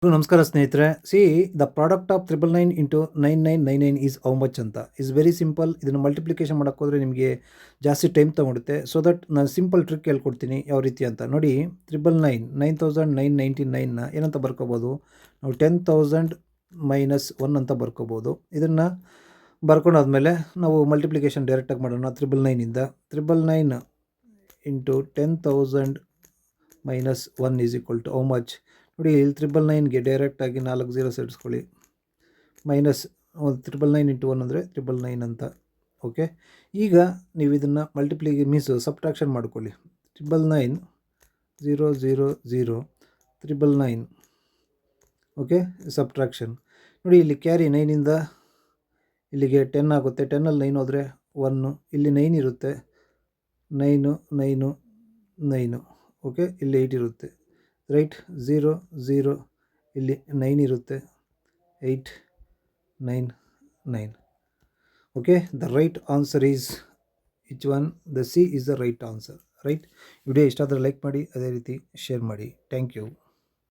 ನಮಸ್ಕಾರ ಸ್ನೇಹಿತರೆ. The product of 999 into 9999 is how much ಅಂತ ಇಸ್ ವೆರಿ ಸಿಂಪಲ್. ಇದನ್ನು ಮಲ್ಟಿಪ್ಲಿಕೇಶನ್ ಮಾಡೋಕ್ಕೆ ಹೋದರೆ ನಿಮಗೆ ಜಾಸ್ತಿ ಟೈಮ್ ತೊಗೊಳುತ್ತೆ. ಸೊ ದಟ್ ನಾನು ಸಿಂಪಲ್ ಟ್ರಿಕ್ ಹೇಳ್ಕೊಡ್ತೀನಿ ಯಾವ ರೀತಿ ಅಂತ ನೋಡಿ. 999 ಏನಂತ ಬರ್ಕೋಬೋದು ನಾವು 10,000 ಮೈನಸ್ 1 ಅಂತ ಬರ್ಕೋಬೋದು. ಇದನ್ನು ಬರ್ಕೊಂಡಾದ್ಮೇಲೆ ನಾವು ಮಲ್ಟಿಪ್ಲಿಕೇಶನ್ ಡೈರೆಕ್ಟಾಗಿ ಮಾಡೋಣ. 999 into 10,000 minus 1 is equal to how much. ನೋಡಿ, ಇಲ್ಲಿ 999ಗೆ ಡೈರೆಕ್ಟಾಗಿ 4 0 ಸೇರಿಸ್ಕೊಳ್ಳಿ. ಮೈನಸ್ 999 ಇಂಟು 1 ಅಂದರೆ 999 ಅಂತ. ಓಕೆ, ಈಗ ನೀವು ಇದನ್ನು ಮೀನ್ಸ್ ಸಬ್ಟ್ರಾಕ್ಷನ್ ಮಾಡ್ಕೊಳ್ಳಿ. 999 0 0 0 999. ಓಕೆ, ಸಬ್ಟ್ರಾಕ್ಷನ್ ನೋಡಿ, ಇಲ್ಲಿ ಕ್ಯಾರಿ 9ಇಂದ ಇಲ್ಲಿಗೆ 10 ಆಗುತ್ತೆ. 10ಅಲ್ಲಿ 9 ಹೋದರೆ 1, ಇಲ್ಲಿ 9 ಇರುತ್ತೆ. 9 9 9. ಓಕೆ, ಇಲ್ಲಿ 8 ಇರುತ್ತೆ. ರೈಟ್, 0 0 ಇಲ್ಲಿ 9 ಇರುತ್ತೆ. 8 9 9. Okay, the right answer is which one? The C is the right answer. Right, video ಇಷ್ಟ ಆದರೆ ಲೈಕ್ ಮಾಡಿ, ಅದೇ ರೀತಿ ಶೇರ್ ಮಾಡಿ. Thank you.